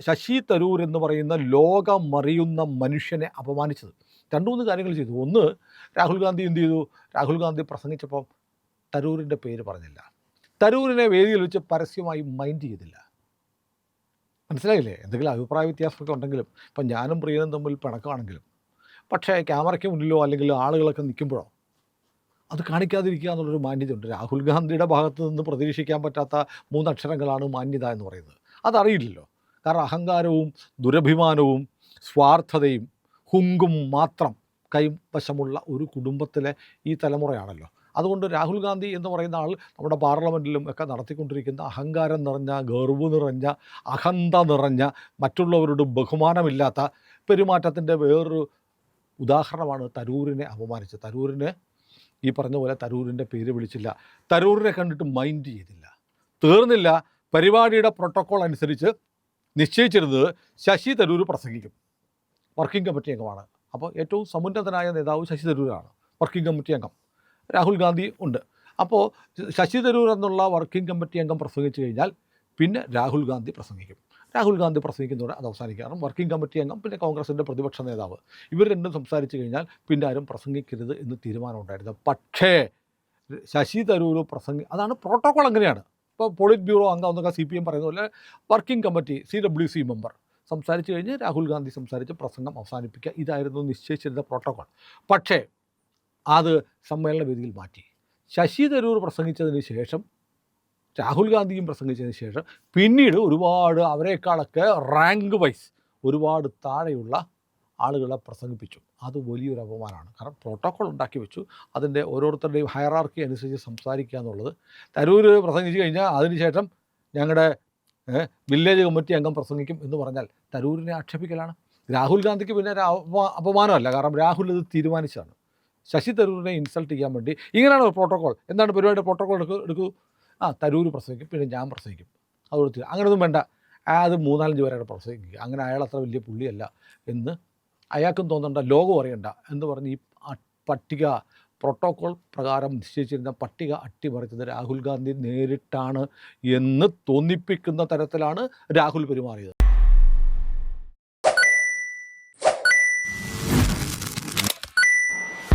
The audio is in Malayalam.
ശശി തരൂർ എന്ന് പറയുന്ന ലോകമറിയുന്ന മനുഷ്യനെ അപമാനിച്ചത്. രണ്ട് മൂന്ന് കാര്യങ്ങൾ ചെയ്തു. ഒന്ന്, രാഹുൽ ഗാന്ധി എന്ത് ചെയ്തു? രാഹുൽ ഗാന്ധി പ്രസംഗിച്ചപ്പം തരൂരിൻ്റെ പേര് പറഞ്ഞില്ല. തരൂരിനെ വേദിയിൽ വെച്ച് പരസ്യമായി മൈൻഡ് ചെയ്തില്ല. മനസ്സിലായില്ലേ? എന്തെങ്കിലും അഭിപ്രായ വ്യത്യാസമൊക്കെ ഉണ്ടെങ്കിലും, ഇപ്പം ഞാനും പ്രിയനും തമ്മിൽ പിണക്കമാണെങ്കിലും, പക്ഷേ ക്യാമറയ്ക്ക് മുന്നിലോ അല്ലെങ്കിൽ ആളുകളൊക്കെ നിൽക്കുമ്പോഴോ അത് കാണിക്കാതിരിക്കുക എന്നുള്ളൊരു മാന്യതയുണ്ട്. രാഹുൽ ഗാന്ധിയുടെ ഭാഗത്ത് നിന്ന് പ്രതീക്ഷിക്കാൻ പറ്റാത്ത മൂന്നക്ഷരങ്ങളാണ് മാന്യത എന്ന് പറയുന്നത്. അതറിയില്ലല്ലോ. കാരണം അഹങ്കാരവും ദുരഭിമാനവും സ്വാർത്ഥതയും ഹുങ്കും മാത്രം കൈവശമുള്ള ഒരു കുടുംബത്തിലെ ഈ തലമുറയാണല്ലോ. അതുകൊണ്ട് രാഹുൽ ഗാന്ധി എന്ന് പറയുന്ന ആൾ നമ്മുടെ പാർലമെൻറ്റിലും ഒക്കെ നടത്തിക്കൊണ്ടിരിക്കുന്ന അഹങ്കാരം നിറഞ്ഞ, ഗർവ് നിറഞ്ഞ, അഹന്ത നിറഞ്ഞ, മറ്റുള്ളവരോട് ബഹുമാനമില്ലാത്ത പെരുമാറ്റത്തിൻ്റെ വേറൊരു ഉദാഹരണമാണ് തരൂരിനെ അപമാനിച്ചത്. തരൂരിന് ഈ പറഞ്ഞ പോലെ തരൂരിൻ്റെ പേര് വിളിച്ചില്ല, തരൂരിനെ കണ്ടിട്ട് മൈൻഡ് ചെയ്തില്ല. തീർന്നില്ല, പരിപാടിയുടെ പ്രോട്ടോക്കോൾ അനുസരിച്ച് നിശ്ചയിച്ചിരുന്നത് ശശി തരൂർ പ്രസംഗിക്കും. വർക്കിംഗ് കമ്മിറ്റി അംഗമാണ്. അപ്പോൾ ഏറ്റവും സമുന്നതനായ നേതാവ് ശശി തരൂരാണ്. വർക്കിംഗ് കമ്മിറ്റി അംഗം രാഹുൽ ഗാന്ധി ഉണ്ട്. അപ്പോൾ ശശി തരൂർ എന്നുള്ള വർക്കിംഗ് കമ്മിറ്റി അംഗം പ്രസംഗിച്ചു കഴിഞ്ഞാൽ പിന്നെ രാഹുൽ ഗാന്ധി പ്രസംഗിക്കും. രാഹുൽ ഗാന്ധി പ്രസംഗിക്കുന്നതോടെ അത് അവസാനിക്കാറും. വർക്കിംഗ് കമ്മിറ്റി അംഗം പിന്നെ കോൺഗ്രസിൻ്റെ പ്രതിപക്ഷ നേതാവ്, ഇവർ രണ്ടും സംസാരിച്ചു കഴിഞ്ഞാൽ പിന്നെ ആരും പ്രസംഗിക്കരുത് എന്ന് തീരുമാനമുണ്ടായിരുന്നു. പക്ഷേ ശശി തരൂർ അതാണ് പ്രോട്ടോക്കോൾ. അങ്ങനെയാണ്. ഇപ്പോൾ പോളിറ്റ് ബ്യൂറോ അംഗം എന്നൊക്കെ CPM പറയുന്ന പോലെ വർക്കിംഗ് കമ്മിറ്റി CWC മെമ്പർ സംസാരിച്ചു കഴിഞ്ഞ് രാഹുൽ ഗാന്ധി സംസാരിച്ച് പ്രസംഗം അവസാനിപ്പിക്കുക, ഇതായിരുന്നു നിശ്ചയിച്ചിരുന്ന പ്രോട്ടോക്കോൾ. പക്ഷേ അത് സമ്മേളന വേദിയിൽ മാറ്റി. ശശി തരൂർ പ്രസംഗിച്ചതിന് ശേഷം, രാഹുൽ ഗാന്ധിയും പ്രസംഗിച്ചതിന് ശേഷം പിന്നീട് ഒരുപാട് അവരെക്കാളൊക്കെ റാങ്ക് വൈസ് ഒരുപാട് താഴെയുള്ള ആളുകളെ പ്രസംഗിപ്പിച്ചു. അത് വലിയൊരു അപമാനമാണ്. കാരണം പ്രോട്ടോക്കോൾ ഉണ്ടാക്കി വെച്ചു. അതിൻ്റെ ഓരോരുത്തരുടെയും ഹയറാർക്കി അനുസരിച്ച് സംസാരിക്കുക എന്നുള്ളത്. തരൂർ പ്രസംഗിച്ച് കഴിഞ്ഞാൽ അതിനുശേഷം ഞങ്ങളുടെ വില്ലേജ് കമ്മിറ്റി അംഗം പ്രസംഗിക്കും എന്ന് പറഞ്ഞാൽ തരൂരിനെ ആക്ഷേപിക്കലാണ്. രാഹുൽ ഗാന്ധിക്ക് പിന്നെ ഒരു അപമാനമല്ല, കാരണം രാഹുൽ ഇത് തീരുമാനിച്ചതാണ്. ശശി തരൂരിനെ ഇൻസൾട്ട് ചെയ്യാൻ വേണ്ടി ഇങ്ങനെയാണ് പ്രോട്ടോക്കോൾ. എന്താണ് പരിപാടിയുടെ പ്രോട്ടോക്കോൾ? എടുക്കൂ, തരൂർ പ്രസംഗിക്കും, പിന്നെ ഞാൻ പ്രസംഗിക്കും. അതുകൊണ്ട് അങ്ങനെയൊന്നും വേണ്ട, അത് 3-4 പേരാണ് പ്രസംഗിക്കുക, അങ്ങനെ അയാൾ അത്ര വലിയ പുള്ളിയല്ല എന്ന് അയാൾക്കും തോന്നണ്ട, ലോകം അറിയണ്ട എന്ന് പറഞ്ഞ് ഈ പട്ടിക പ്രോട്ടോക്കോൾ പ്രകാരം നിശ്ചയിച്ചിരുന്ന പട്ടിക അട്ടിമറിച്ചത് രാഹുൽ ഗാന്ധി നേരിട്ടാണ് എന്ന് തോന്നിപ്പിക്കുന്ന തരത്തിലാണ് രാഹുൽ പെരുമാറിയത്.